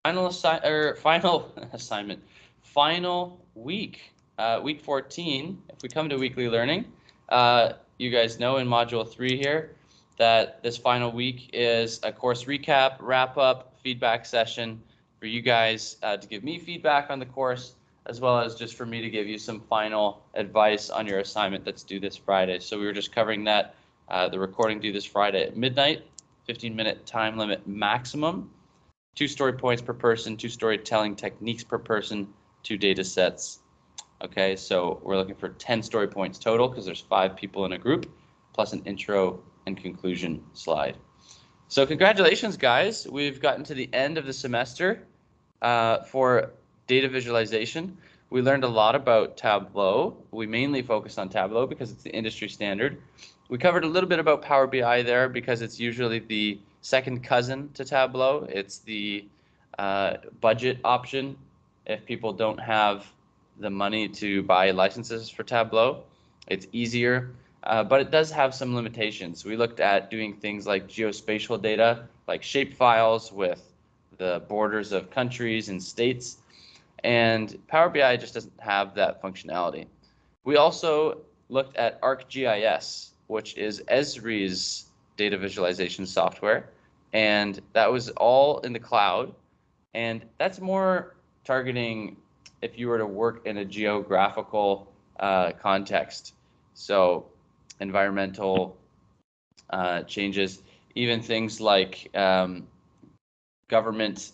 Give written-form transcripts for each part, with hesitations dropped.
Final assignment, final week, week 14. If we come to weekly learning, you guys know in module 3 here that this final week is a course recap, wrap up, feedback session for you guys to give me feedback on the course, as well as just for me to give you some final advice on your assignment that's due this Friday. So we were just covering that, the recording due this Friday at midnight, 15-minute time limit maximum. 2 story points per person, 2 storytelling techniques per person, 2 data sets. Okay, so we're looking for 10 story points total because there's 5 people in a group, plus an intro and conclusion slide. So congratulations, guys. We've gotten to the end of the semester for data visualization. We learned a lot about Tableau. We mainly focused on Tableau because it's the industry standard. We covered a little bit about Power BI there because it's usually the second cousin to Tableau. It's the budget option if people don't have the money to buy licenses for Tableau. It's easier, but it does have some limitations. We looked at doing things like geospatial data, like shape files with the borders of countries and states, and Power BI just doesn't have that functionality. We also looked at ArcGIS, which is Esri's data visualization software, and that was all in the cloud, and that's more targeting if you were to work in a geographical context. So environmental changes, even things like government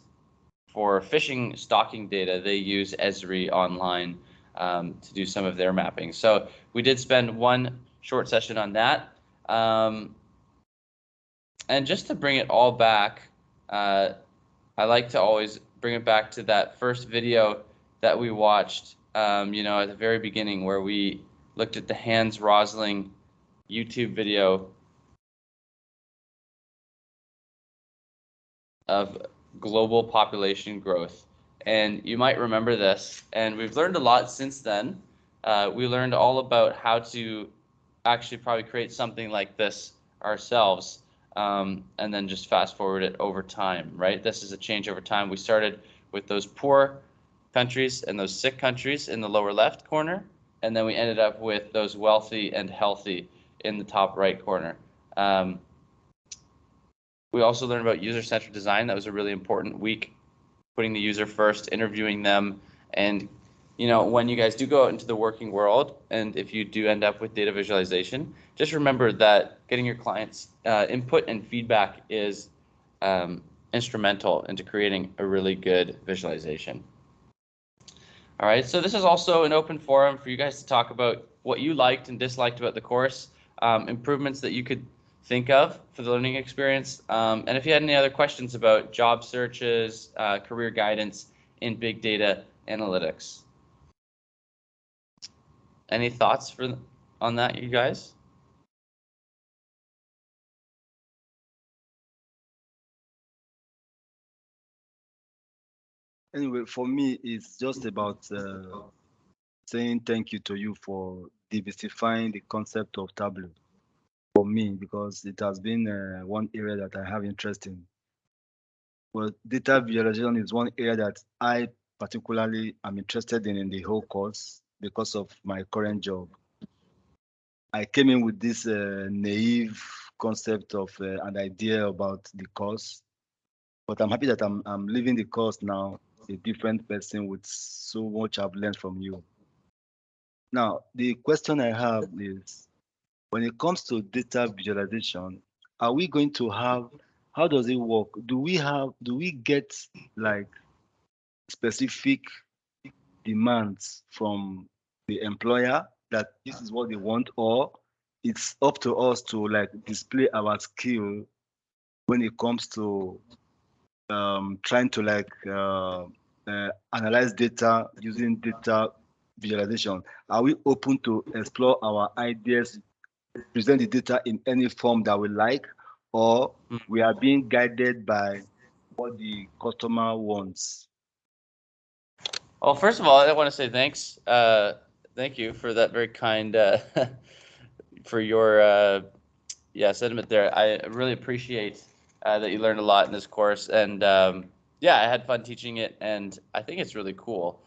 for fishing stocking data, they use Esri online to do some of their mapping. So we did spend one short session on that. And just to bring it all back, I like to always bring it back to that first video that we watched, at the very beginning, where we looked at the Hans Rosling YouTube video of global population growth. And you might remember this, and we've learned a lot since then. We learned all about how to actually probably create something like this ourselves, and then just fast forward it over time, right? This is a change over time. We started with those poor countries and those sick countries in the lower left corner, and then we ended up with those wealthy and healthy in the top right corner. We also learned about user-centered design. That was a really important week, putting the user first, interviewing them, and when you guys do go out into the working world, and if you do end up with data visualization, just remember that getting your clients' input and feedback is instrumental into creating a really good visualization. All right, so this is also an open forum for you guys to talk about what you liked and disliked about the course, improvements that you could think of for the learning experience, and if you had any other questions about job searches, career guidance in big data analytics. Any thoughts on that, you guys? Anyway, for me, it's just about saying thank you to you for demystifying the concept of Tableau for me, because it has been one area that I have interest in. Well, data visualization is one area that I particularly am interested in the whole course because of my current job. I came in with this naive concept of an idea about the course, but I'm happy that I'm leaving the course now a different person with so much I've learned from you. Now, the question I have is, when it comes to data visualization, are we going to have, how does it work? Do we get like specific demands from the employer that this is what they want, or it's up to us to like display our skill when it comes to trying to like analyze data using data visualization? Are we open to explore our ideas, present the data in any form that we like, or we are being guided by what the customer wants? Well, first of all, I want to say thanks. Thank you for that very kind, for your sentiment there. I really appreciate that you learned a lot in this course, and yeah, I had fun teaching it, and I think it's really cool,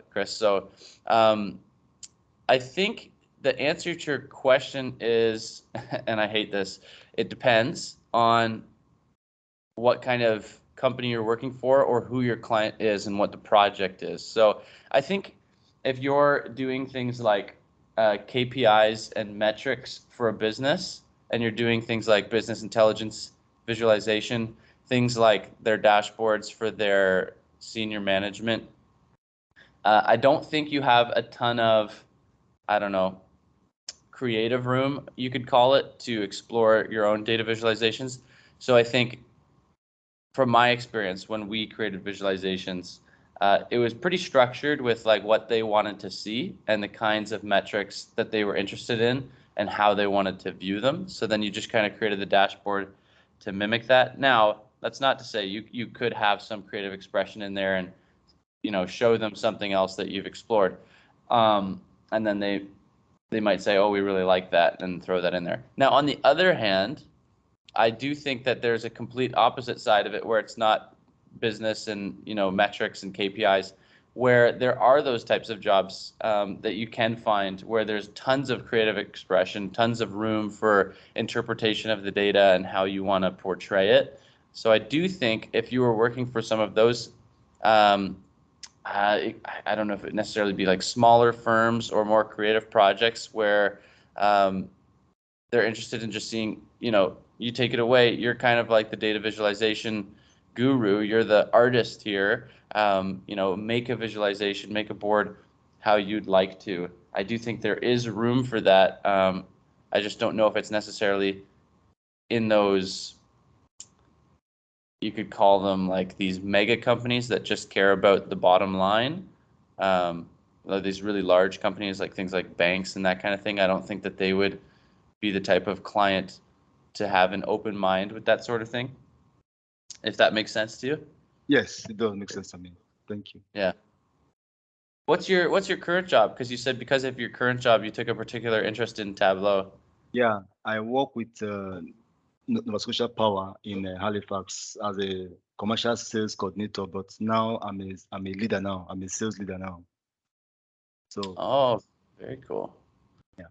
Chris. So I think the answer to your question is, and I hate this, it depends on what kind of company you're working for or who your client is and what the project is. So I think if you're doing things like KPIs and metrics for a business, and you're doing things like business intelligence visualization, things like their dashboards for their senior management, I don't think you have a ton of, I don't know, creative room, you could call it, to explore your own data visualizations. So I think from my experience, when we created visualizations, it was pretty structured with like what they wanted to see and the kinds of metrics that they were interested in and how they wanted to view them. So then you just kind of created the dashboard to mimic that. Now, that's not to say you could have some creative expression in there and, you know, show them something else that you've explored. And then they might say, oh, we really like that, and throw that in there. Now, on the other hand, I do think that there's a complete opposite side of it where it's not business and, you know, metrics and KPIs, where there are those types of jobs that you can find where there's tons of creative expression, tons of room for interpretation of the data and how you want to portray it. So I do think if you were working for some of those, I don't know if it necessarily be like smaller firms or more creative projects where they're interested in just seeing, you know, you take it away. You're kind of like the data visualization guru. You're the artist here. You know, make a visualization, make a board how you'd like to. I do think there is room for that. I just don't know if it's necessarily in those, you could call them like these mega companies that just care about the bottom line. Like these really large companies, like things like banks and that kind of thing. I don't think that they would be the type of client to have an open mind with that sort of thing, if that makes sense to you. Yes, it does make sense to me. Thank you. Yeah. What's your current job? Because you said because of your current job, you took a particular interest in Tableau. Yeah, I work with Nova Scotia Power in Halifax as a commercial sales coordinator, but now I'm a leader now. I'm a sales leader now. So Oh, very cool. yeah.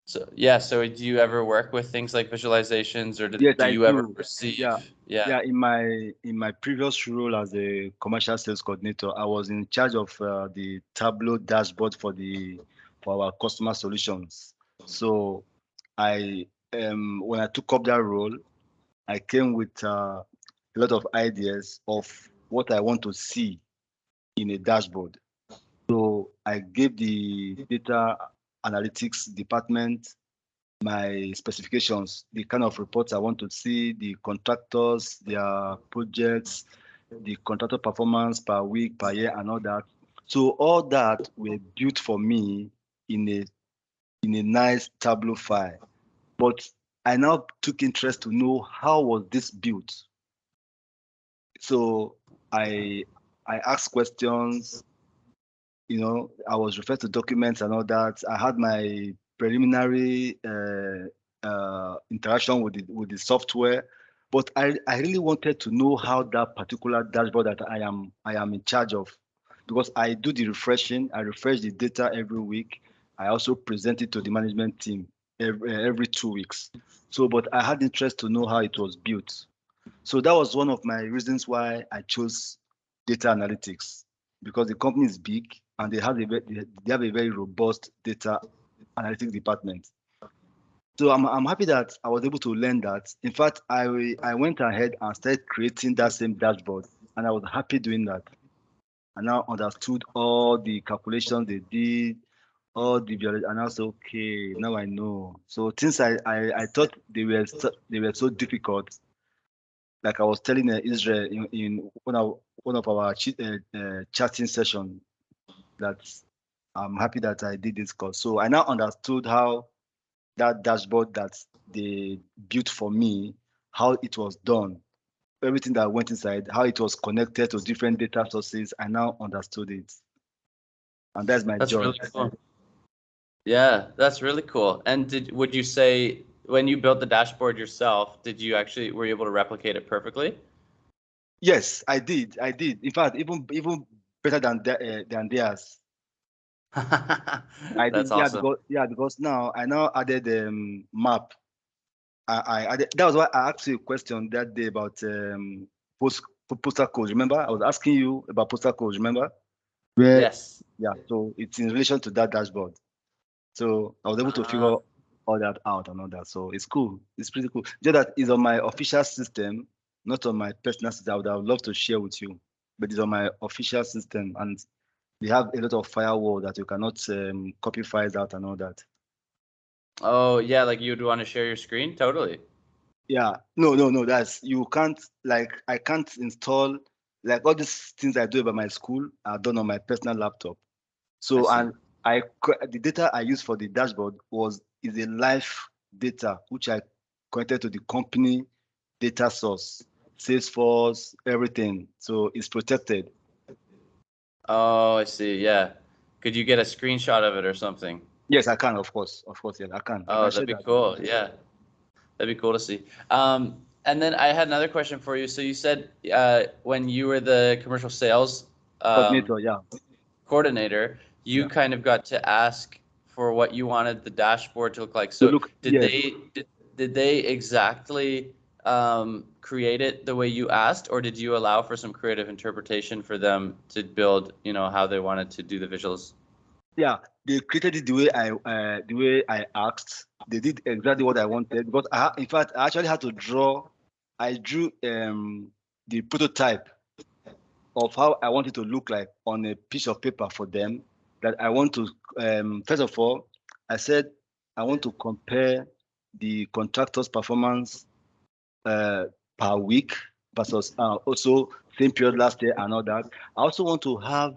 So yeah, so do you ever work with things like visualizations, or Yes, do I you ever do. Yeah. receive? Yeah. Yeah, in my previous role as a commercial sales coordinator, I was in charge of the Tableau dashboard for our customer solutions. So I when I took up that role, I came with a lot of ideas of what I want to see in a dashboard. So I gave the data analytics department my specifications, the kind of reports I want to see, the contractors, their projects, the contractor performance per week, per year, and all that. So all that were built for me in a nice Tableau file. But I now took interest to know how was this built. So I I asked questions. I was referred to documents and all that. I had my preliminary interaction with the software, but I really wanted to know how that particular dashboard that I am in charge of, because I do the refreshing. I refresh the data every week. I also present it to the management team every 2 weeks. So, but I had interest to know how it was built. So that was one of my reasons why I chose data analytics, because the company is big and they have a very robust data analytics department. So I'm happy that I was able to learn that. In fact, I went ahead and started creating that same dashboard, and I was happy doing that. I now understood all the calculations they did, and I said, okay, now I know. So things I thought they were so difficult, like I was telling Israel in one of our chatting session, that I'm happy that I did this course. So I now understood how that dashboard that they built for me, how it was done, everything that went inside, how it was connected to different data sources. I now understood it, and that's my That's joy. really cool. Yeah, that's really cool. And would you say when you built the dashboard yourself, were you able to replicate it perfectly? Yes, I did. In fact, even better than theirs. I did. That's awesome. Yeah, because now I now added map. I added, that was why I asked you a question that day about post postal code. Remember, I was asking you about postal code. Remember? Where, Yes. yeah. So it's in relation to that dashboard. So I was able to figure Uh, all that out and all that. So it's cool. It's pretty cool. Just that it's on my official system, not on my personal system. I would have loved to share with you, but it's on my official system, and they have a lot of firewall that you cannot copy files out and all that. oh yeah, like you'd want to share your screen? Totally. Yeah, no. That's you can't, like, I can't install, like, all these things I do about my school are done on my personal laptop. I So, see. and the data I used for the dashboard is a live data which I connected to the company data source, Salesforce, everything. So it's protected. Oh, I see. Yeah. Could you get a screenshot of it or something? Yes, I can, of course, yes, I Oh, can that'd share be that. cool. Yeah. That'd be cool to see. And then I had another question for you. So you said when you were the commercial sales um, Coordinator, yeah, coordinator, you yeah. kind of got to ask for what you wanted the dashboard to look like. So So look, did yes, they exactly create it the way you asked, or did you allow for some creative interpretation for them to build, how they wanted to do the visuals? yeah. They created it the way I asked. They did exactly what I wanted because in fact, I actually had to draw. I drew the prototype of how I want it to look like on a piece of paper for them. That I want to, first of all, I said I want to compare the contractor's performance uh, per week versus also same period last year and all that. I also want to have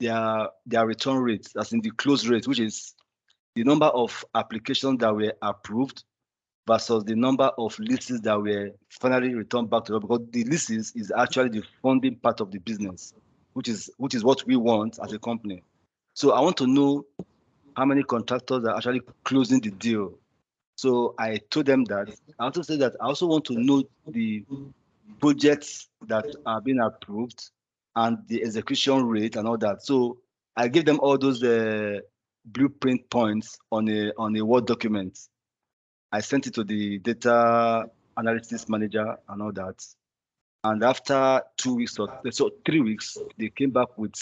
their return rates, as in the close rate, which is the number of applications that were approved versus the number of leases that were finally returned back to us, because the leases is actually the funding part of the business, which is what we want as a company. So I want to know how many contractors are actually closing the deal. So I told them that. I also said that I also want to know the projects that are being approved and the execution rate and all that. So I gave them all those blueprint points on a Word document. I sent it to the data analytics manager and all that. And after 2 weeks or so 3 weeks, they came back with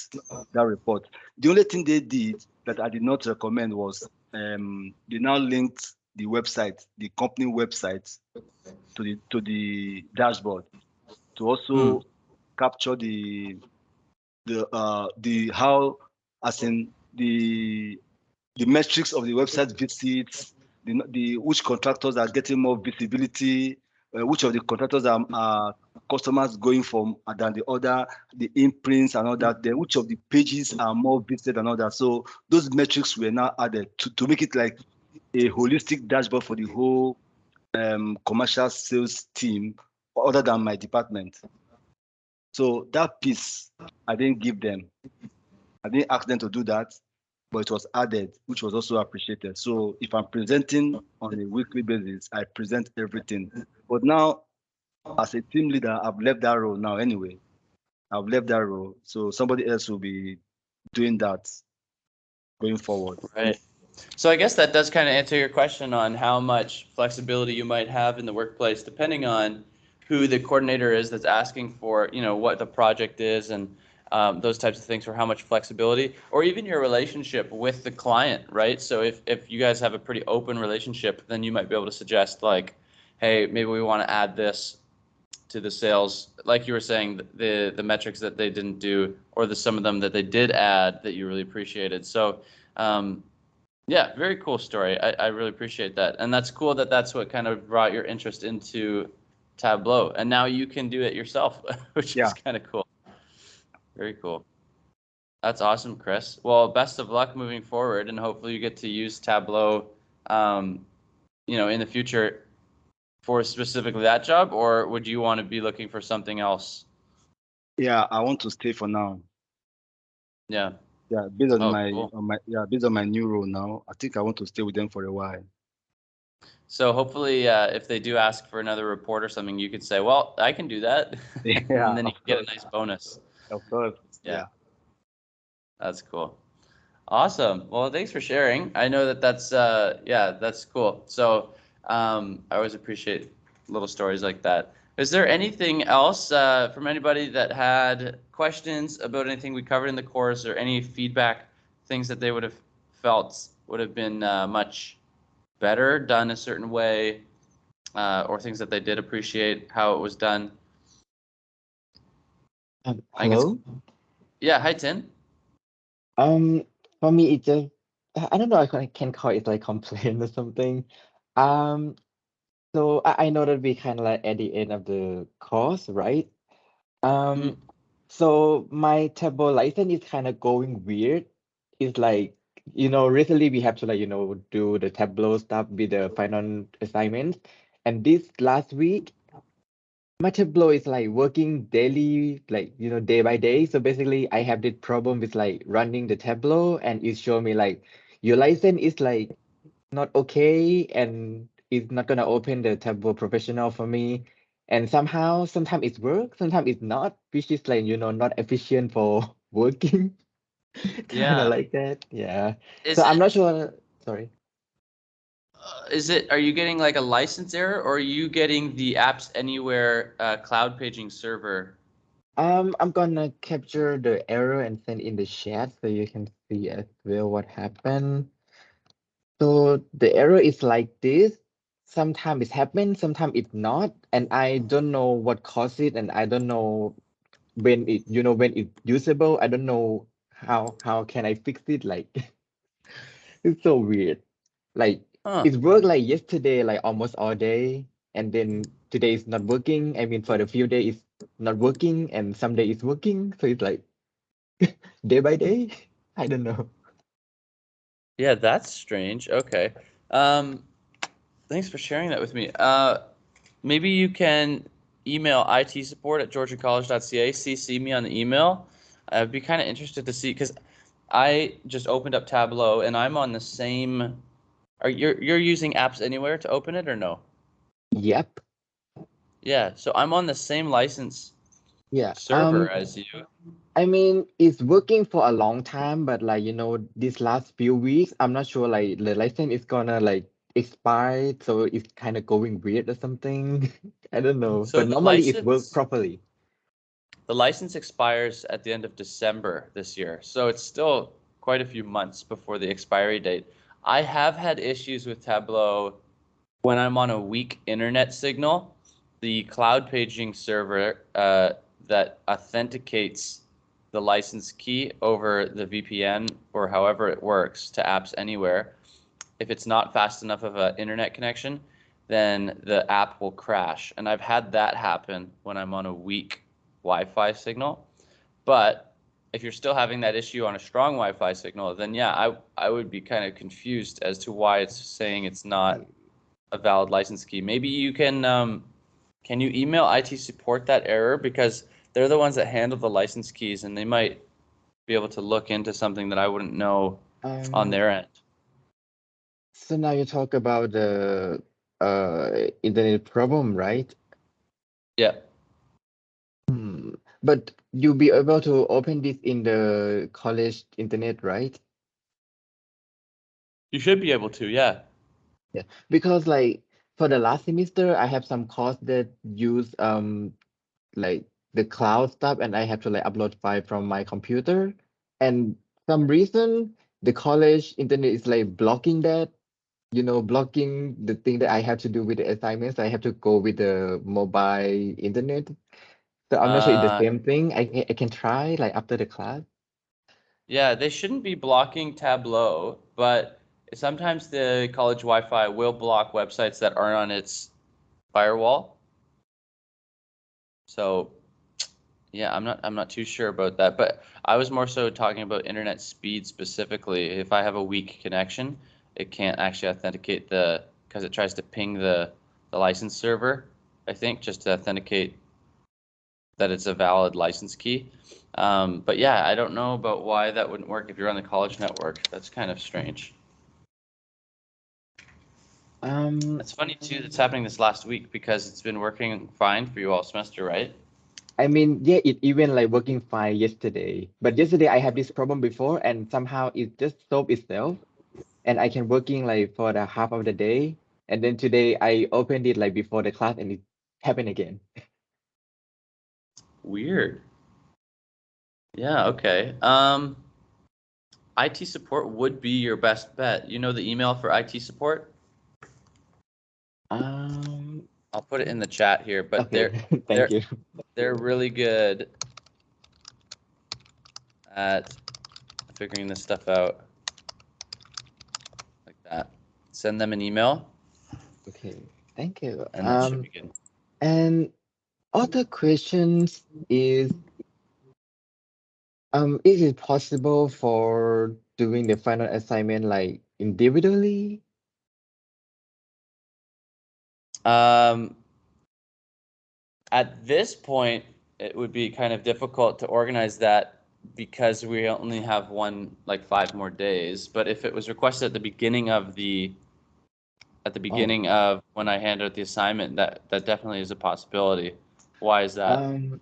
that report. The only thing they did that I did not recommend was they now linked the website, the company website, to the dashboard to Hmm. also capture the how, as in the metrics of the website visits, the which contractors are getting more visibility, which of the contractors are customers going for than the other, the imprints and all that. Then which of the pages are more visited and all that. So those metrics were now added to make it like a holistic dashboard for the whole commercial sales team, other than my department. So that piece I didn't give them. I didn't ask them to do that, but it was added, which was also appreciated. So if I'm presenting on a weekly basis, I present everything. But now, as a team leader, I've left that role now anyway. I've left that role. So somebody else will be doing that going forward. Right. So I guess that does kind of answer your question on how much flexibility you might have in the workplace, depending on who the coordinator is that's asking for, what the project is and those types of things, for how much flexibility, or even your relationship with the client, right? So if you guys have a pretty open relationship, then you might be able to suggest like, hey, maybe we want to add this to the sales, like you were saying, the metrics that they didn't do, or the some of them that they did add that you really appreciated. So. Yeah, very cool story. I really appreciate that. And that's cool that that's what kind of brought your interest into Tableau. And now you can do it yourself, which is Yeah. kind of cool. Very cool. That's awesome, Chris. Well, best of luck moving forward, and hopefully you get to use Tableau, um, in the future for specifically that job, or would you want to be looking for something else? Yeah, I want to stay for now. Yeah. Yeah, based on Oh, my cool. on my yeah, based on my new role now, I think I want to stay with them for a while. So hopefully, if they do ask for another report or something, you could say, "Well, I can do that," Yeah, and then you of can get a course, nice bonus. of course. Yeah, Yeah. that's cool. Awesome. Well, thanks for sharing. I know that that's yeah, that's cool. So I always appreciate little stories like that. Is there anything else from anybody that had questions about anything we covered in the course, or any feedback, things that they would have felt would have been much better done a certain way, or things that they did appreciate how it was done? I can. Hello. Yeah. Hi, Tin. Um, for me, it just I don't know if I can call it like complaint or something. Um, so I know that we kind of like at the end of the course, right? Mhm. Um, so my table license is kind of going weird. It's like, recently we have to like, do the Tableau stuff with the final assignments. And this last week, my Tableau is like working daily, like, day by day. So basically, I have this problem with like running the Tableau, and it show me like your license is like not okay, and it's not gonna open the Tableau Professional for me. And somehow, sometimes it works, sometimes it's not, which is like, not efficient for working, kind of Yeah. like that. Yeah. So Is I'm not it? sure. Sorry. Are you getting like a license error, or are you getting the Apps Anywhere cloud paging server? I'm gonna capture the error and send in the chat so you can see as well what happened. So the error is like this. Sometimes it happens, sometimes it's not, and I don't know what caused it, and I don't know when it's usable. I don't know how can I fix it. Like it's so weird. Like Huh. it worked like yesterday, like almost all day, and then today is not working. I mean, for the few days it's not working, and some day it's working. So it's like day by day. I don't know. Yeah, that's strange. Okay. Um, Thanks for sharing that with me. Maybe you can email itsupport@georgiacollege.ca, CC me on the email. I'd be kind of interested to see, because I just opened up Tableau and I'm on the same. You're using Apps Anywhere to open it, or no? Yep. Yeah, so I'm on the same license Yeah. server as you. I mean, it's working for a long time, but like, these last few weeks, I'm not sure like the license is gonna like expire, so it's kind of going weird or something. I don't know. So But normally it works properly. the license expires at the end of December this year, so it's still quite a few months before the expiry date. I have had issues with Tableau when I'm on a weak internet signal. The cloud paging server that authenticates the license key over the VPN or however it works to Apps Anywhere, if it's not fast enough of an internet connection, then the app will crash. And I've had that happen when I'm on a weak Wi-Fi signal. But if you're still having that issue on a strong Wi-Fi signal, then yeah, I would be kind of confused as to why it's saying it's not a valid license key. Maybe you can you email IT support that error, because they're the ones that handle the license keys, and they might be able to look into something that I wouldn't know on Um, their end. so now you talk about the internet problem, right? Yeah, Hmm. But you'll be able to open this in the college internet, right? you should be able to. Yeah. Yeah, because like for the last semester, I have some course that use like the cloud stuff, and I have to like upload file from my computer. And some reason the college internet is like blocking that, blocking the thing that I have to do with the assignments. I have to go with the mobile internet. So I'm not sure it's the Uh, same thing. I can try like after the class. yeah, they shouldn't be blocking Tableau, but sometimes the college Wi-Fi will block websites that aren't on its firewall. So yeah, I'm not too sure about that, but I was more so talking about internet speed specifically. If I have a weak connection, it can't actually authenticate because it tries to ping the license server, I think, just to authenticate that it's a valid license key. But yeah, I don't know about why that wouldn't work if you're on the college network. That's kind of strange. It's funny too that's happening this last week because it's been working fine for you all semester, right? I mean, yeah, it even like working fine yesterday. But yesterday I had this problem before and somehow it just solved itself and I can working like for the half of the day. And then today I opened it like before the class and it happened again. Weird. Yeah, okay. IT support would be your best bet. You know the email for IT support? Um, I'll put it in the chat here, but okay, thank they're you. they're really good at figuring this stuff out like that. Send them an email Okay, thank you. and that should be good. And other questions is it possible for doing the final assignment like individually? At this point, it would be kind of difficult to organize that because we only have like 5 more days. But if it was requested at the beginning of when I hand out the assignment, that definitely is a possibility. Why is that Um,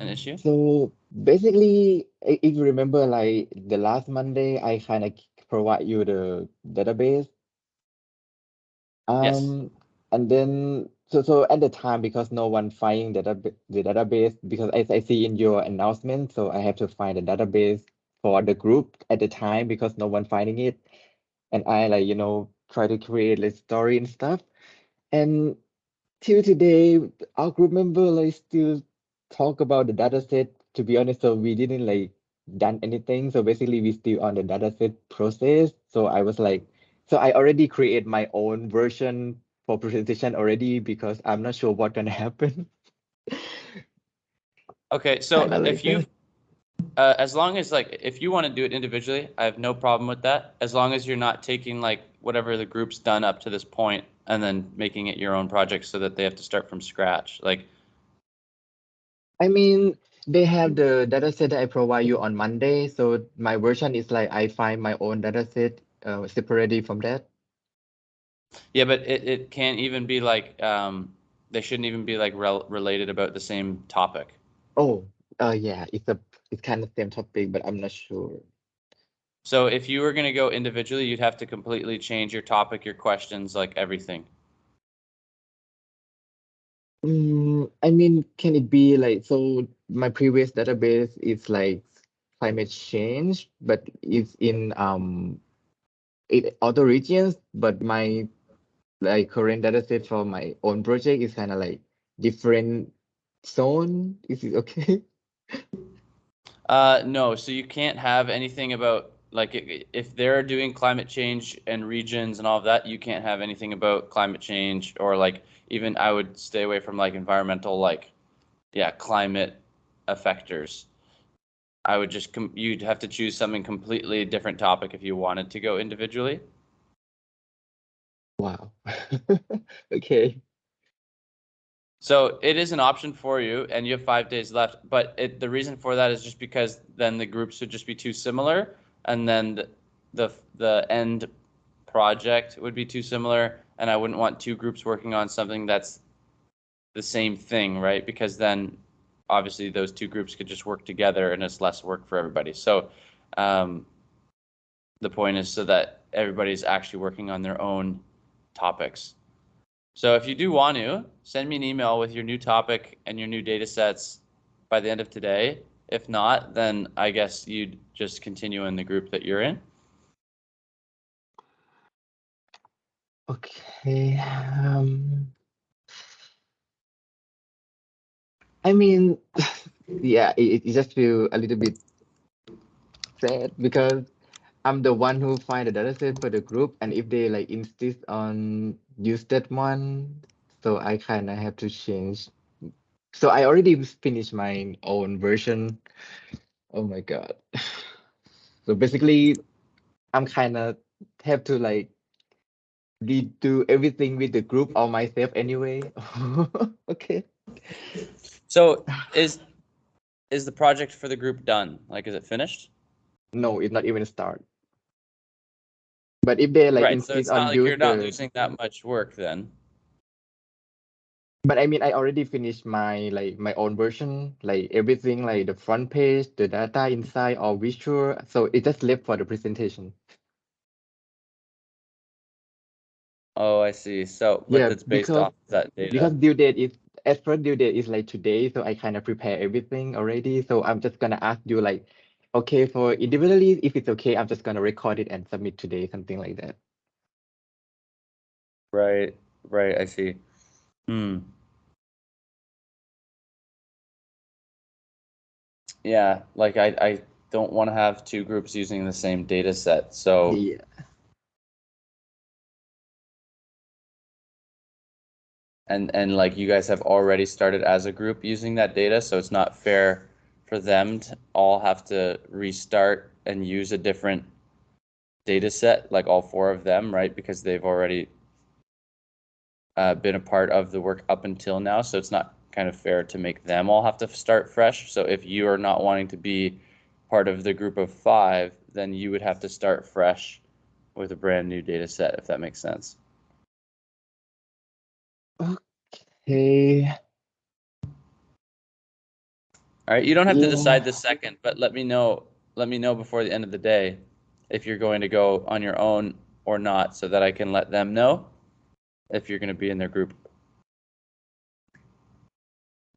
an issue? so basically, if you remember, like the last Monday, I kind of provide you the database. Yes. And then so at the time, because no one find the database, because I see in your announcement, so I have to find the database for the group at the time because no one finding it, and I like try to create a story and stuff. And till today, our group member like still talk about the data set. To be honest, so we didn't like done anything. So basically, we still on the data set process. So I was like, so I already create my own version for presentation already because I'm not sure what gonna happen. Okay, so Kind of like if you that. as long as like if you want to do it individually, I have no problem with that. As long as you're not taking like whatever the group's done up to this point and then making it your own project so that they have to start from scratch. Like, I mean, they have the data set that I provide you on Monday. So my version is like I find my own data set separately from that. yeah, but it can't even be like they shouldn't even be like related about the same topic. Oh, yeah, it's kind of same topic, but I'm not sure. So if you were going to go individually, you'd have to completely change your topic, your questions, like everything. I mean, can it be like, so my previous database is like climate change, but it's in other regions, but my like current data set for my own project is kind of like different zone. Is it okay? No, so you can't have anything about like if they're doing climate change and regions and all of that, you can't have anything about climate change or like even I would stay away from like environmental like yeah, climate effectors. I would just you'd have to choose something completely different topic if you wanted to go individually. Wow. Okay. So it is an option for you, and you have 5 days left. But the reason for that is just because then the groups would just be too similar, and then the end project would be too similar, and I wouldn't want two groups working on something that's the same thing, right? Because then obviously those two groups could just work together, and it's less work for everybody. So um, the point is so that everybody's actually working on their own topics. So if you do want to, send me an email with your new topic and your new data sets by the end of today. If not, then I guess you'd just continue in the group that you're in. Okay. I mean, yeah, it just feel a little bit sad because I'm the one who find the data set for the group, and if they like insist on use that one, so I kind of have to change. So I already finished my own version. Oh my God. So basically, I'm kind of have to like redo everything with the group or myself anyway. Okay. So is the project for the group done? Like, is it finished? No, it's not even start. But if they like Right. So insist it's not on like use you're not the, losing that much work then. but I mean, I already finished my like my own version, like everything, like the front page, the data inside, or visual. So it just left for the presentation. Oh, I see. So, but Yeah, that's based off of that because data. due date is at first due date is like today, so I kind of prepare everything already. So I'm just gonna ask you like, okay, for individually, if it's okay, I'm just gonna record it and submit today, something like that. Right. Right. I see. Hmm. Yeah. Like I don't want to have two groups using the same data set. So, Yeah. and like you guys have already started as a group using that data, so it's not fair for them to all have to restart and use a different data set, like all four of them, right? Because they've already been a part of the work up until now, so it's not kind of fair to make them all have to start fresh. So if you are not wanting to be part of the group of 5, then you would have to start fresh with a brand new data set, if that makes sense. Okay. All right, you don't have to Yeah. decide this second, but let me know before the end of the day if you're going to go on your own or not, so that I can let them know if you're going to be in their group.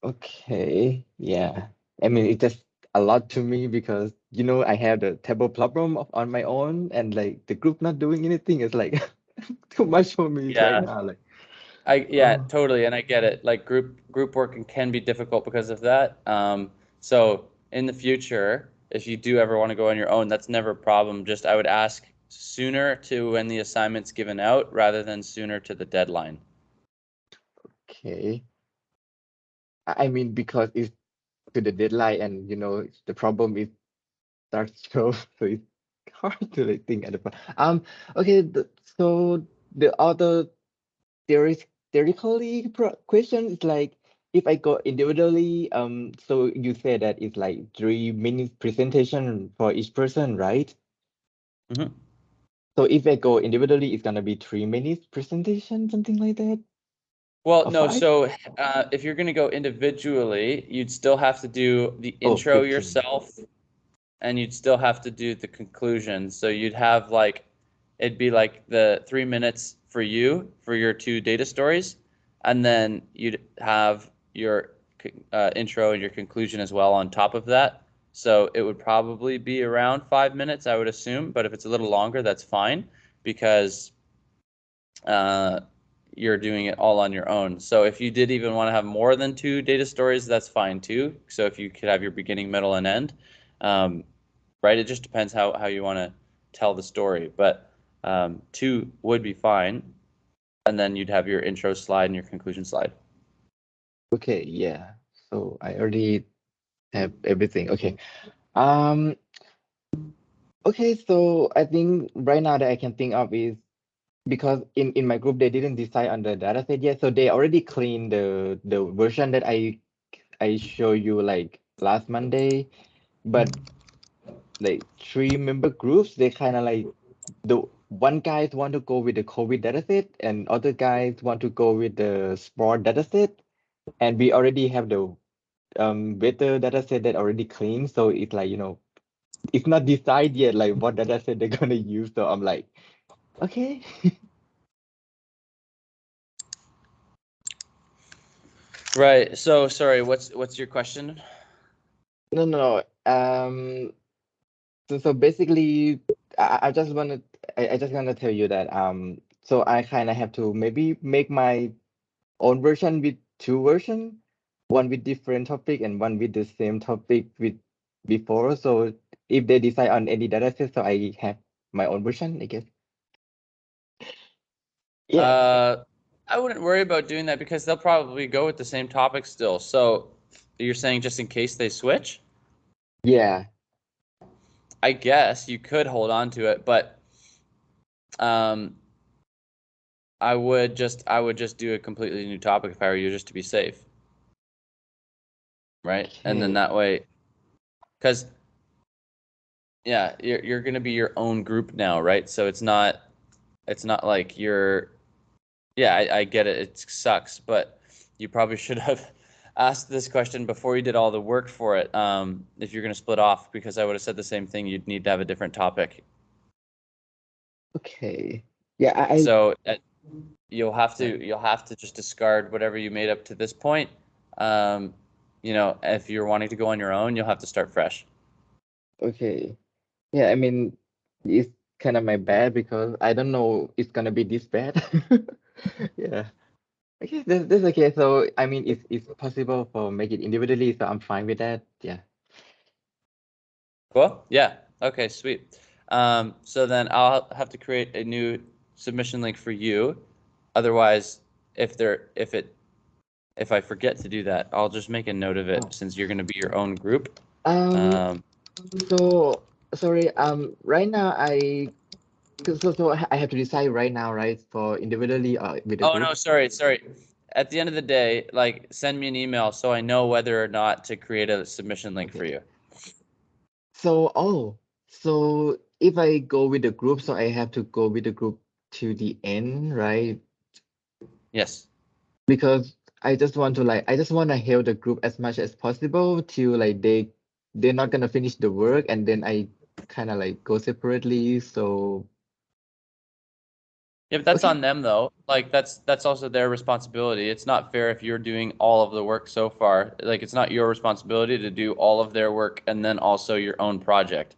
Okay. Yeah. I mean, it's just a lot to me because I have the table problem on my own, and like the group not doing anything is like too much for me right Yeah, now. Like, yeah, oh, totally, and I get it. Like group working can be difficult because of that. So in the future, if you do ever want to go on your own, that's never a problem. Just I would ask sooner to when the assignment's given out rather than sooner to the deadline. okay. I mean, because it's to the deadline, and the problem is starts to show, so it's hard to like think at the okay. So the other theoretically question is like, if I go individually, so you say that it's like 3 minutes presentation for each person, right? Mm-hmm. So if I go individually, it's gonna be 3 minutes presentation, something like that, Well, or no, 5? so if you're going to go individually, you'd still have to do the Oh, intro 15. yourself, and you'd still have to do the conclusion. So you'd have like, it'd be like the 3 minutes for you for your 2 data stories, and then you'd have your intro and your conclusion as well on top of that. So it would probably be around 5 minutes, I would assume. But if it's a little longer, that's fine, because uh, you're doing it all on your own. So if you did even want to have more than 2 data stories, that's fine too. So if you could have your beginning, middle, and end, right? It just depends how you want to tell the story. But 2 would be fine, and then you'd have your intro slide and your conclusion slide. Okay, yeah. So I already have everything. Okay. Um. Okay. So I think right now that I can think of is, because in my group they didn't decide on the data set yet, so they already cleaned the version that I show you like last Monday. But like 3 member groups, they kind of like, the one guys want to go with the COVID dataset, and other guys want to go with the sport dataset. And we already have the better dataset that already clean. So it's like, it's not decided yet like what dataset they're gonna use. So I'm like, okay. Right. So sorry, what's your question? No, no. So basically, I just wanna I just gonna tell you that so I kind of have to maybe make my own version with 2 versions, one with different topic and one with the same topic with before. So if they decide on any dataset, so I have my own version, I guess. Yeah, I wouldn't worry about doing that because they'll probably go with the same topic still. So you're saying just in case they switch? yeah. I guess you could hold on to it, but um, I would just do a completely new topic if I were you, just to be safe, right? And then Okay. that way, because yeah, you're gonna be your own group now, right? So it's not it's not like you're, yeah, I get it. It sucks, but you probably should have asked this question before you did all the work for it. If you're going to split off, because I would have said the same thing. You'd need to have a different topic. Okay. Yeah, So you'll have to just discard whatever you made up to this point. You know, if you're wanting to go on your own, you'll have to start fresh. okay. Yeah, I mean, it's kind of my bad because I don't know it's gonna be this bad. Yeah. Okay, that's okay. So I mean, it's possible for make it individually, so I'm fine with that. Yeah. Cool. Yeah. Okay. Sweet. So then I'll have to create a new submission link for you. Otherwise, if I forget to do that, I'll just make a note of it Oh. since you're going to be your own group. Um. So sorry. Right now so I have to decide right now, right, for individually or with a Oh no, group. sorry. At the end of the day, like send me an email so I know whether or not to create a submission link for Okay. you. So if I go with the group, so I have to go with the group to the end, right? Yes. Because I just want to help the group as much as possible to like they're not gonna finish the work and then I kind of like go separately. So Yeah, but that's okay, on them though. Like that's also their responsibility. It's not fair if you're doing all of the work so far. Like it's not your responsibility to do all of their work and then also your own project.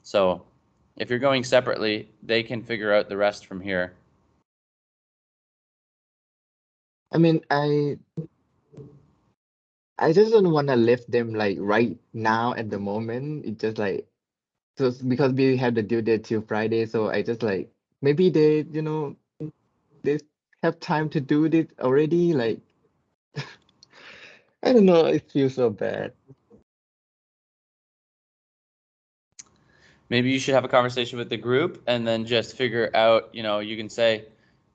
So, if you're going separately, they can figure out the rest from here. I mean I just don't want to leave them like right now at the moment. It's just like because we have the due date till Friday, so I just like maybe they have time to do it already. Like I don't know, it feels so bad. Maybe you should have a conversation with the group and then just figure out, you know, you can say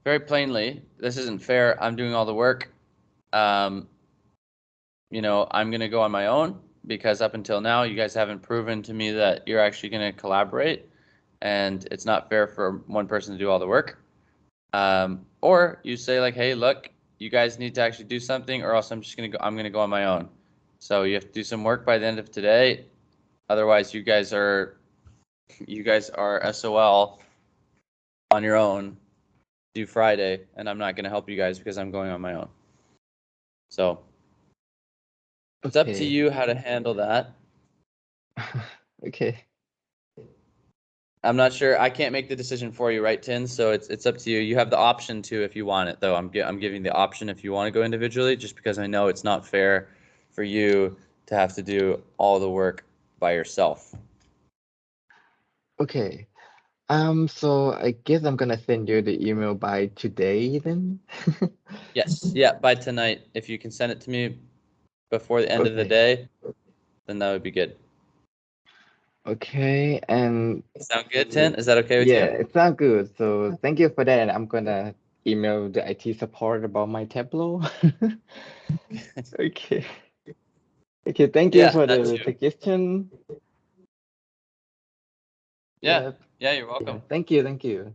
very plainly, this isn't fair. I'm doing all the work. Um, you know, I'm going to go on my own because up until now, you guys haven't proven to me that you're actually going to collaborate, and it's not fair for one person to do all the work. Or you say like, hey, look, you guys need to actually do something, or else I'm gonna go on my own. So you have to do some work by the end of today. Otherwise, you guys are SOL on your own. Do Friday, and I'm not gonna help you guys because I'm going on my own. So it's up to Okay. you how to handle that. Okay. I'm not sure. I can't make the decision for you, right, Tin? So it's up to you. You have the option to if you want it, though. I'm giving the option if you want to go individually, just because I know it's not fair for you to have to do all the work by yourself. Okay. So I guess I'm gonna send you the email by today then. Yes, yeah, by tonight. If you can send it to me before the end of the Okay. day, then that would be good. Okay, and Sound good, Tin? Is that okay with yeah, you? it sounds good. So thank you for that. And I'm gonna email the IT support about my Tableau. Okay. Okay, thank you Yeah, for that the too. suggestion. Yeah, Yep. yeah, you're Yeah, welcome. thank you.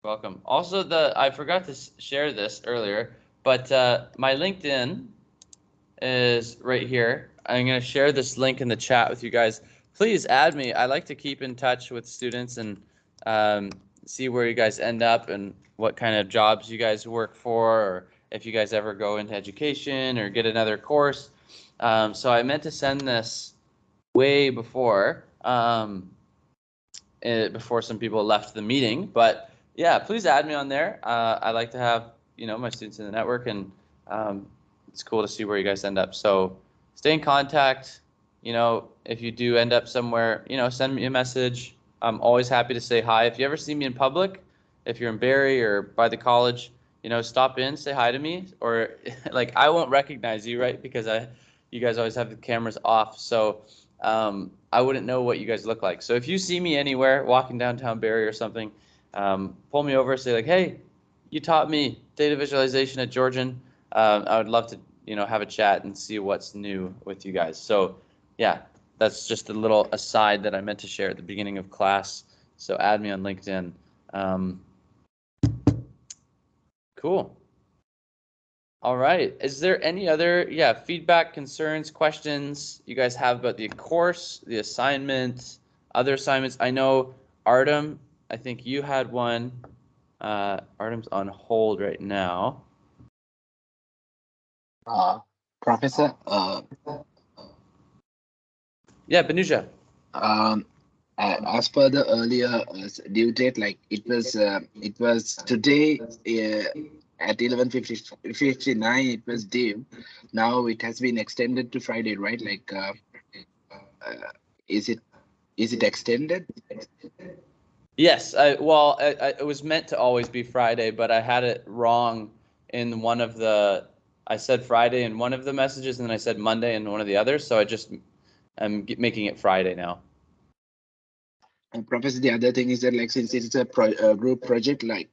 Welcome. Also, I forgot to share this earlier, but my LinkedIn is right here. I'm going to share this link in the chat with you guys. Please add me. I like to keep in touch with students and um, see where you guys end up and what kind of jobs you guys work for, or if you guys ever go into education or get another course. So I meant to send this way before some people left the meeting, but yeah, please add me on there. I like to have my students in the network, and um, it's cool to see where you guys end up. So stay in contact. If you do end up somewhere, send me a message. I'm always happy to say hi. If you ever see me in public, if you're in Barrie or by the college, stop in, say hi to me, or like I won't recognize you, right? Because you guys always have the cameras off, so I wouldn't know what you guys look like. So if you see me anywhere walking downtown Barrie or something, pull me over, say like, hey, you taught me data visualization at Georgian. I would love to, have a chat and see what's new with you guys. So yeah, that's just a little aside that I meant to share at the beginning of class. So add me on LinkedIn. Cool. All right. Is there any other, feedback, concerns, questions you guys have about the course, the assignment, other assignments? I know Artem, I think you had one. Artem's on hold right now. Professor, Yeah, Benuja. As per the earlier due date, like it was today at 11:59 it was due. Now it has been extended to Friday, right? Like, is it extended? Yes, it was meant to always be Friday, but I had it wrong in one of the. I said Friday in one of the messages, and then I said Monday in one of the others. So I'm making it Friday now. And Professor, the other thing is that, like, since it's a group project, like,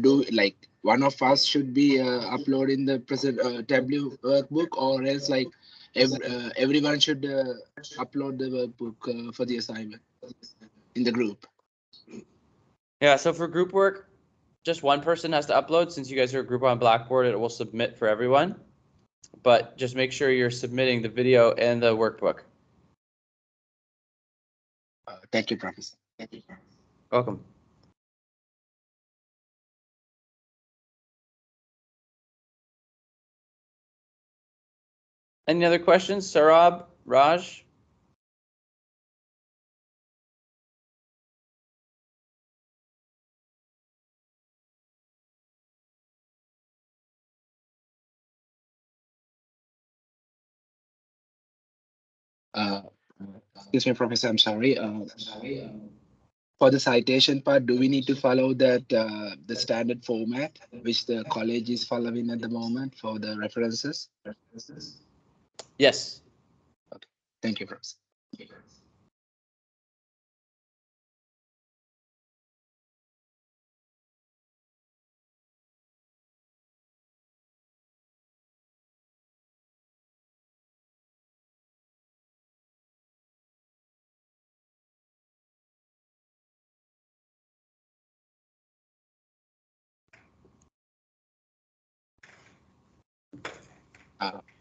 do like one of us should be uploading the present Tableau workbook, or else like everyone should upload the workbook for the assignment in the group. Yeah, so for group work, just one person has to upload. Since you guys are a group on Blackboard, it will submit for everyone. But just make sure you're submitting the video and the workbook. Thank you, Professor. Welcome. Any other questions? Sarab, Raj? Excuse me, Professor, I'm sorry. For the citation part, do we need to follow that the standard format which the college is following at the moment for the references? Yes. Okay. Thank you, Professor.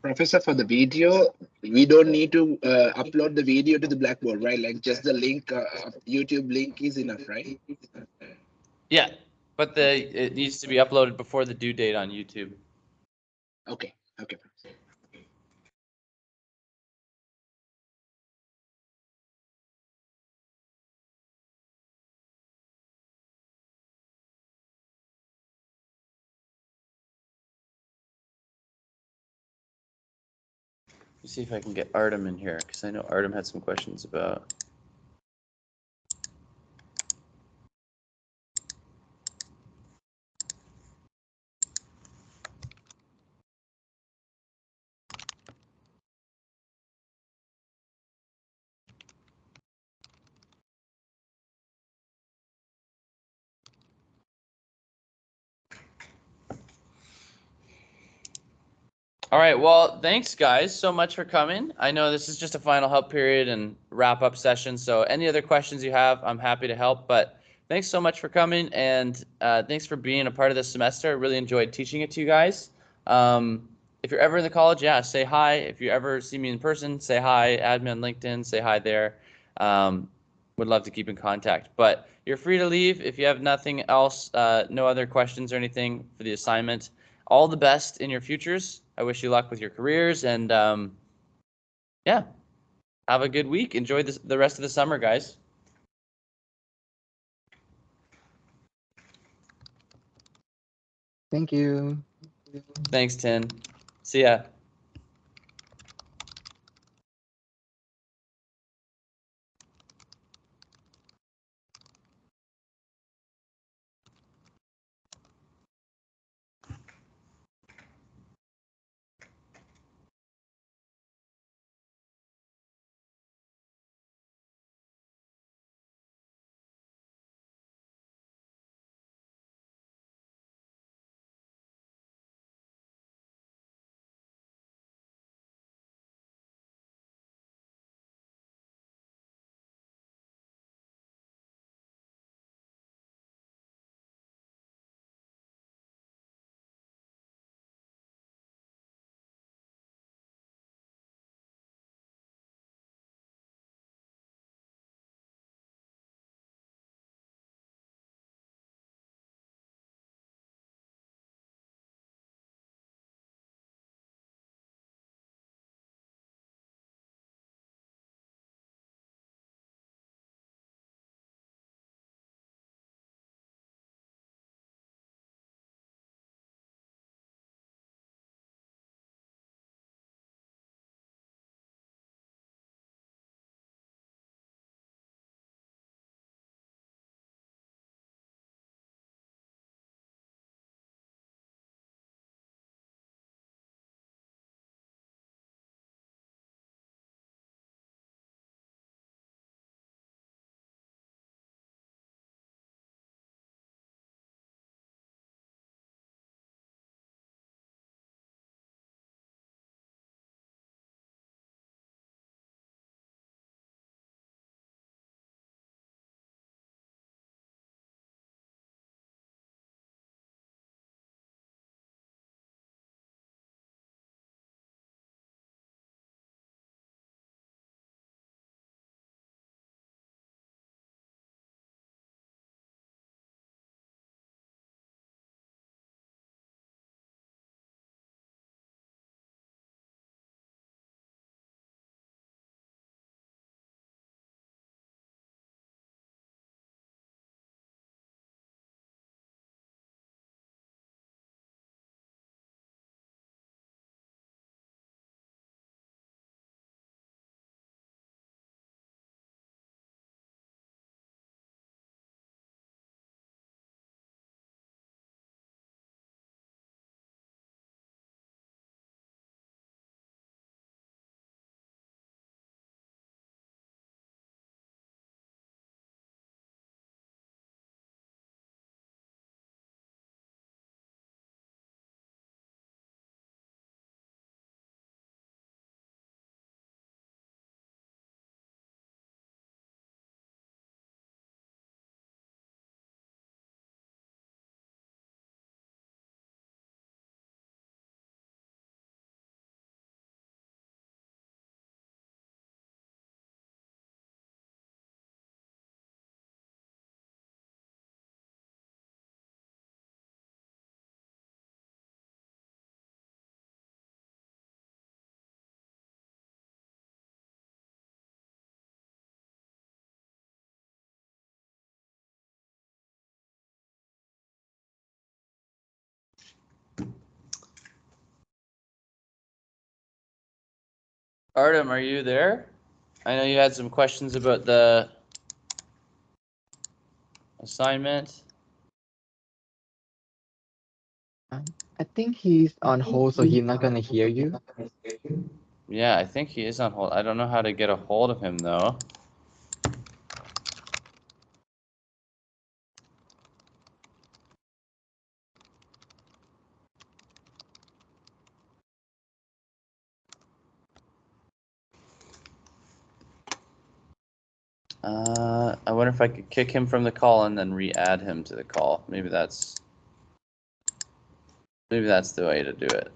Professor, for the video, we don't need to upload the video to the Blackboard, right? Like just the link, YouTube link is enough, right? Yeah, but it needs to be uploaded before the due date on YouTube. Okay. Okay, Professor. Let's see if I can get Artem in here, because I know Artem had some questions about. All right, well, thanks guys so much for coming. I know this is just a final help period and wrap up session, so any other questions you have, I'm happy to help, but thanks so much for coming, and thanks for being a part of this semester. I really enjoyed teaching it to you guys. If you're ever in the college, say hi. If you ever see me in person, say hi. Add me on LinkedIn, say hi there. Would love to keep in contact, but you're free to leave if you have nothing else, no other questions or anything for the assignment. All the best in your futures. I wish you luck with your careers, and yeah, have a good week. Enjoy the rest of the summer, guys. Thank you. Thanks, Tin. See ya. Artem, are you there? I know you had some questions about the assignment. I think he's on hold, so he's not gonna hear you. Yeah, I think he is on hold. I don't know how to get a hold of him though. I wonder if I could kick him from the call and then re-add him to the call. Maybe that's the way to do it.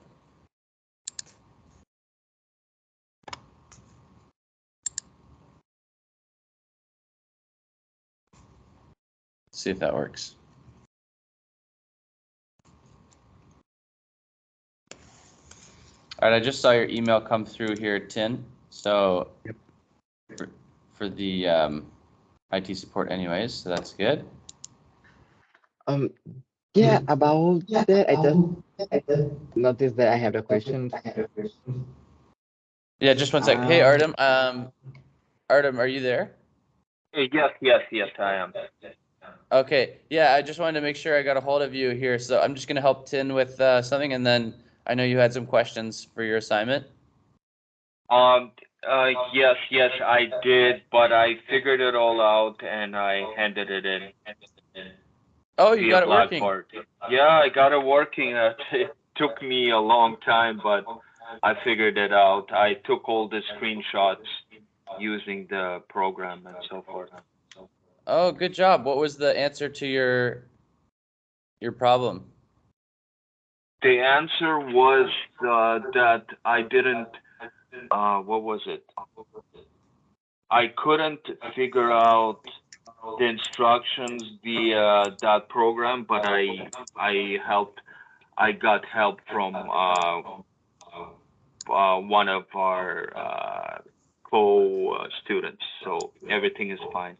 See if that works. All right, I just saw your email come through here, Tin. So Yep. for the IT support anyways, so that's good. Yeah, about that, I just noticed that I have a question. Yeah, just one sec. Hey, Artem. Artem, are you there? Yes, I am. Okay. Yeah, I just wanted to make sure I got a hold of you here. So I'm just gonna help Tin with something, and then I know you had some questions for your assignment. Yes, I did, but I figured it all out and I handed it in Oh, you via got it working. Blackboard. Yeah, I got it working. It took me a long time, but I figured it out. I took all the screenshots using the program and so forth. Oh, good job. What was the answer to your problem? The answer was that I didn't. What was it? I couldn't figure out the instructions via that program, but I got help from one of our co-students, so everything is fine.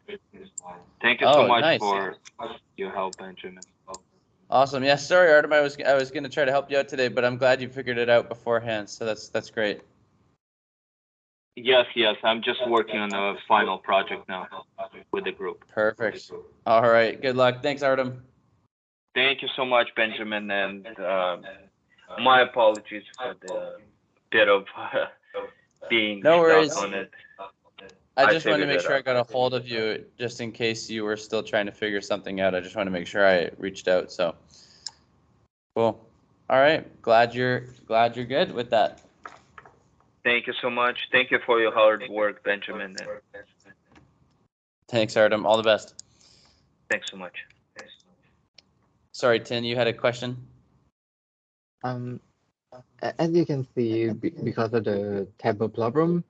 Thank you so Oh, much nice. for your help, Benjamin. Awesome. Yeah, sorry, Artem. I was gonna try to help you out today, but I'm glad you figured it out beforehand. So that's great. Yes, I'm just working on a final project now with the group. Perfect. All right. Good luck. Thanks, Artem. Thank you so much, Benjamin, and my apologies for the bit of being No worries. stuck on it. I I just wanted to figured make it sure I out. got a hold of you just in case you were still trying to figure something out. I just want to make sure I reached out. So cool. All right. Glad you're good with that. Thank you so much. Thank you for your hard work, Benjamin, and Thanks, Artem. All the best. thanks so much. Sorry, Tin, you had a question? As you can see, because of the table problem,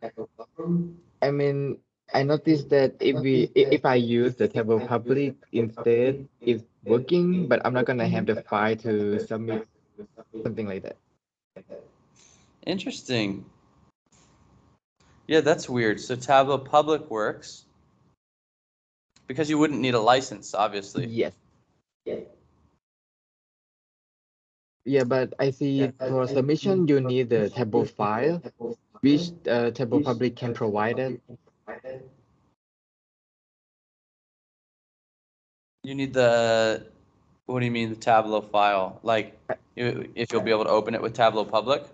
I mean, I noticed that if I use the table public instead, it's working, but I'm not gonna have the file to submit, something like that. Interesting. Yeah, that's weird. So Tableau Public works because you wouldn't need a license, obviously. Yes. Yeah, but I see for submission, you need the table file, which table public can provide it. You need the, what do you mean the Tableau file? Like, if you'll be able to open it with Tableau Public?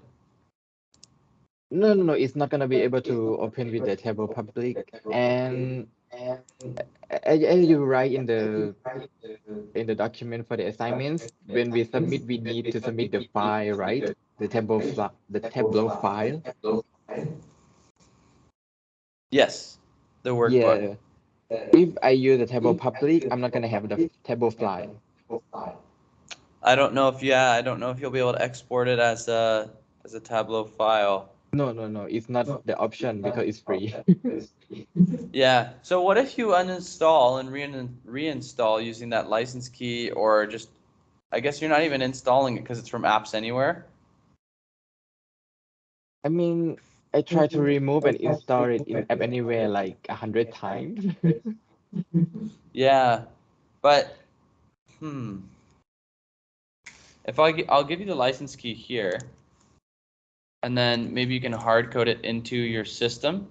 No, it's not gonna be able to open with the table public. And as you write in the document for the assignments, when we submit, we need to submit the file, right? The Tableau file. Yes, the workbook. Yeah. If I use the table public, I'm not gonna have the table file. I don't know if you'll be able to export it as a Tableau file. No, it's not the option because it's free. Yeah. So what if you uninstall and reinstall using that license key, or just, I guess you're not even installing it because it's from Apps Anywhere? I mean, I try to remove and install it in App Anywhere like 100 times. Yeah, but if I'll give you the license key here, and then maybe you can hard code it into your system.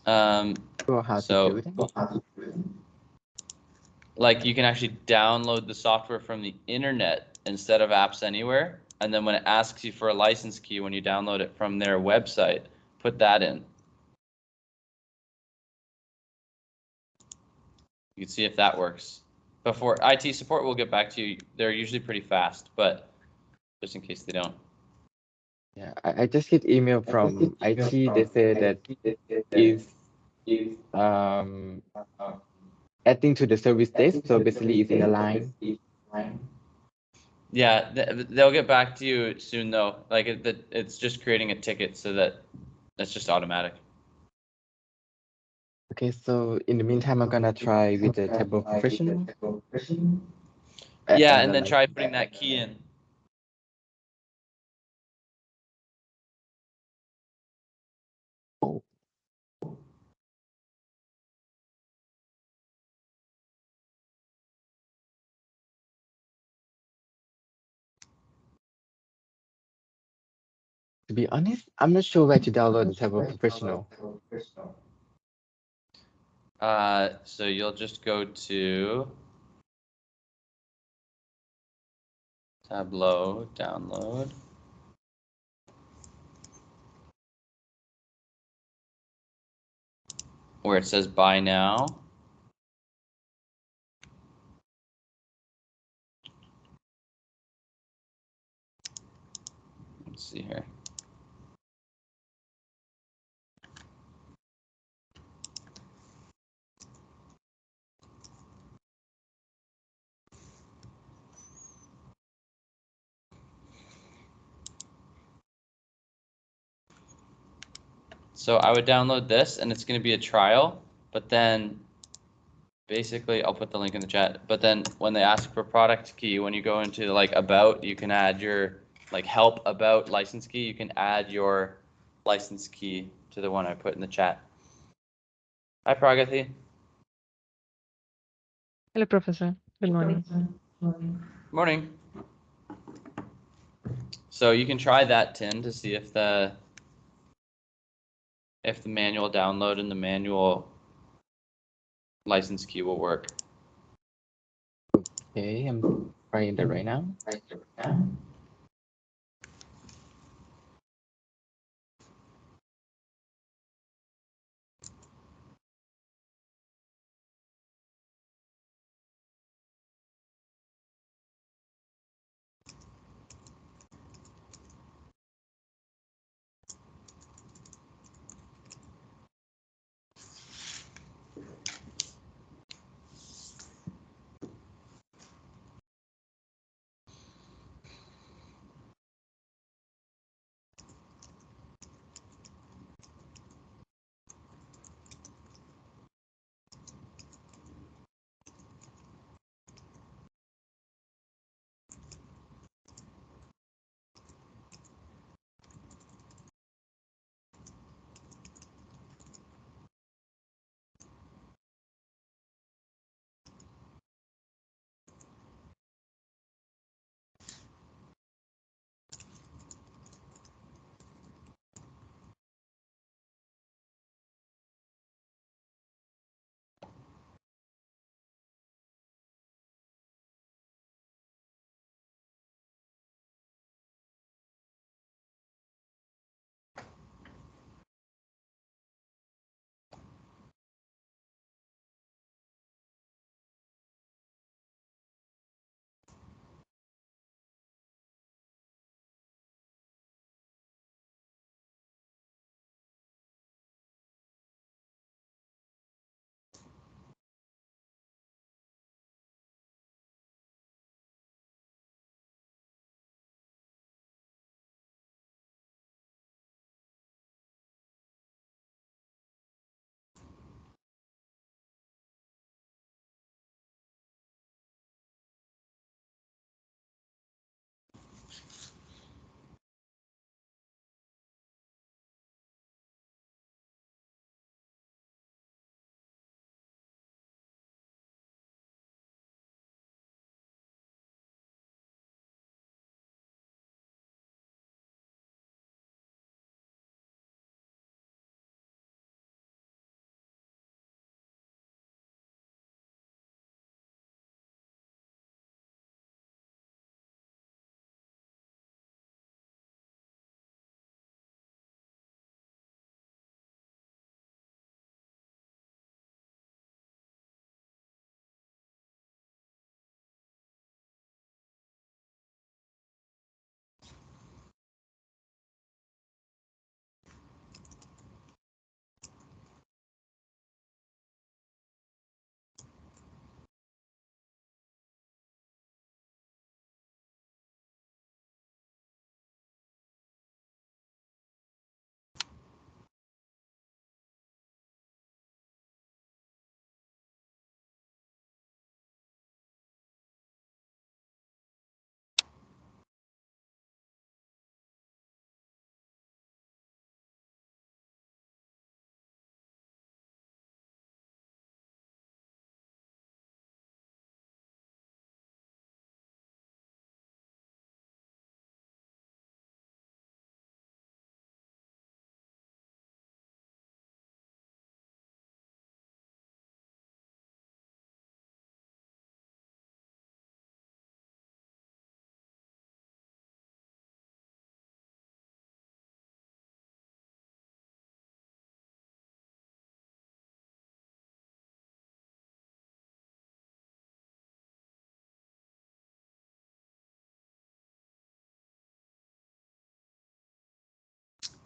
Sure, how to do that? Like you can actually download the software from the internet instead of Apps Anywhere. And then when it asks you for a license key, when you download it from their website, put that in. You can see if that works. Before IT support will get back to you. They're usually pretty fast, but just in case they don't. Yeah, I just get email from IT. They say that is adding to the service desk, so basically it's in a line. Yeah, they'll get back to you soon though. Like it's just creating a ticket so that that's just automatic. Okay, so in the meantime, I'm gonna try with the Tableau Professional. Yeah, and then try putting that key in. To be honest, I'm not sure where to download the Tableau Professional. So you'll just go to Tableau, download. Where it says buy now. Let's see here. So I would download this and it's going to be a trial, but then basically I'll put the link in the chat, but then when they ask for product key, when you go into like about, you can add your like help about license key, you can add your license key to the one I put in the chat. Hi Pragathi. Hello, Professor. Good morning. Morning. So you can try that, Tin, to see if the manual download and the manual license key will work. Okay, I'm trying that right now.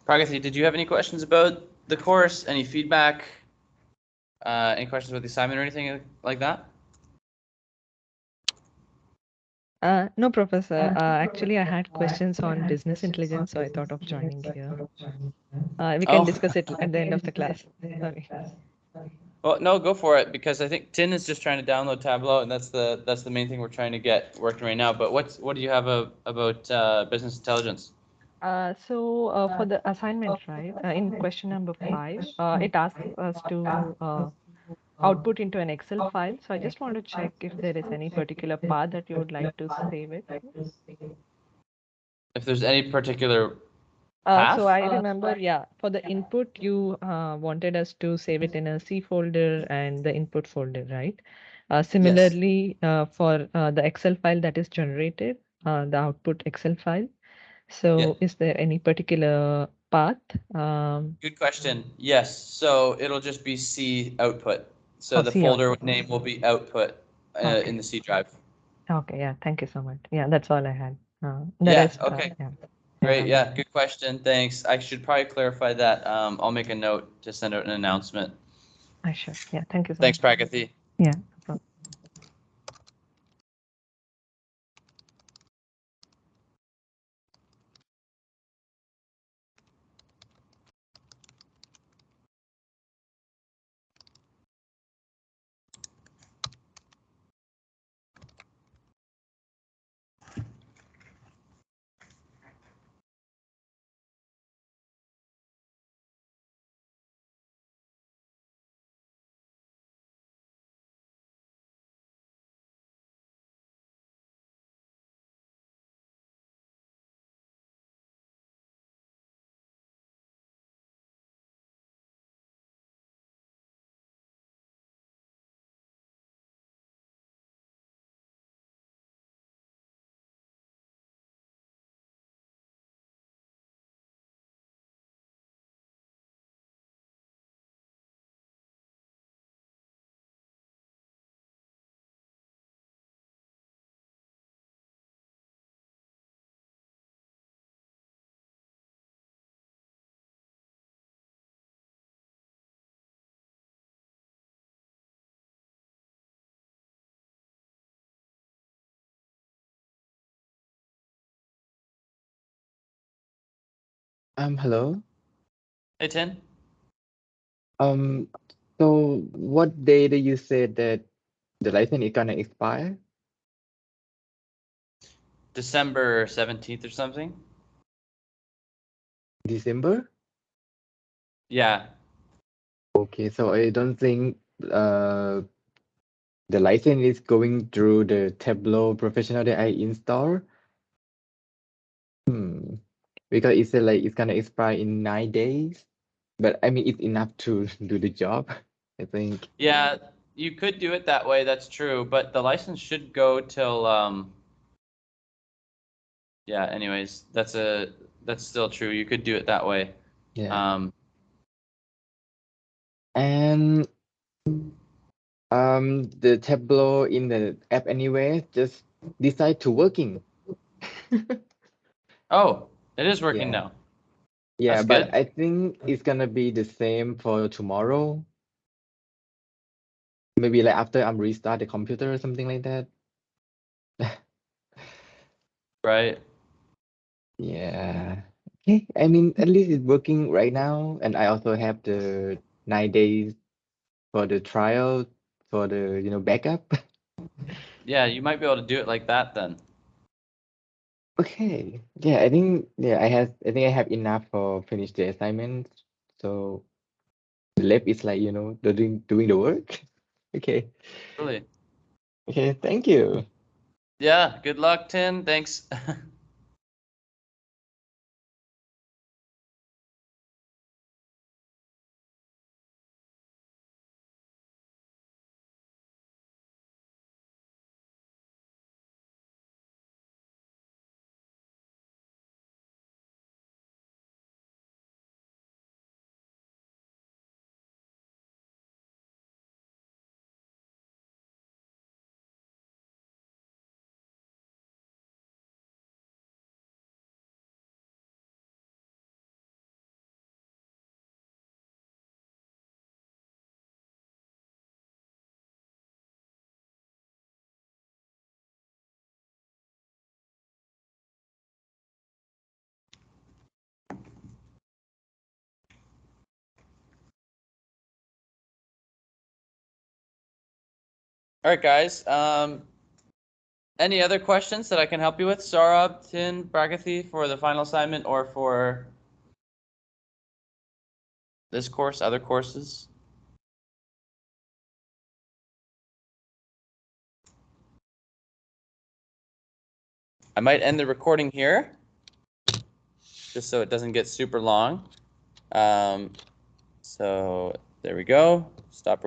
Pragati, did you have any questions about the course? Any feedback? Any questions about the assignment or anything like that? No, Professor. Actually, I had questions on business intelligence, so I thought of joining here. We can discuss it at the end of the class. Sorry. Well, no, go for it, because I think Tin is just trying to download Tableau, and that's the main thing we're trying to get working right now. But what do you have about business intelligence? For the assignment, right, in question number 5, it asks us to output into an Excel file. So I just want to check if there is any particular path that you would like to save it. If there's any particular path? So I remember, yeah, for the input, you wanted us to save it in a C folder and the input folder, right? Similarly, for the Excel file that is generated, the output Excel file. So is there any particular path? Good question. Yes. So it'll just be C output. So the C folder output. name will be output in the C drive. Okay. Yeah. Thank you so much. Yeah, that's all I had. The Yeah. rest, Okay. yeah. Great. Yeah. Good question. Thanks. I should probably clarify that. I'll make a note to send out an announcement. Sure. Yeah. Thank you so Thanks, much. Pragati. Yeah. No problem. Hello. Hey, Tin. So what day do you say that the license is gonna expire? December 17th or something. December? Yeah. Okay, so I don't think the license is going through the Tableau Professional that I install. Because it said like it's gonna expire in 9 days, but I mean it's enough to do the job, I think. Yeah, you could do it that way. That's true, but the license should go till yeah. Anyways, that's still true. You could do it that way. Yeah. And the Tableau in the app anyway just decide to working. Oh, it is working now. Yeah, That's but good. I think it's gonna be the same for tomorrow. Maybe like after I'm restart the computer or something like that. Right. Yeah. Okay. I mean, at least it's working right now, and I also have the 9 days for the trial for the backup. Yeah, you might be able to do it like that then. Okay. Yeah, I think I have enough for finish the assignment. So the lab is like, doing the work. Okay. Really. Okay, thank you. Yeah, good luck, Tin. Thanks. All right, guys. Any other questions that I can help you with, Saurabh, Tin, Pragathi, for the final assignment or for this course, other courses? I might end the recording here, just so it doesn't get super long. So there we go. Stop recording.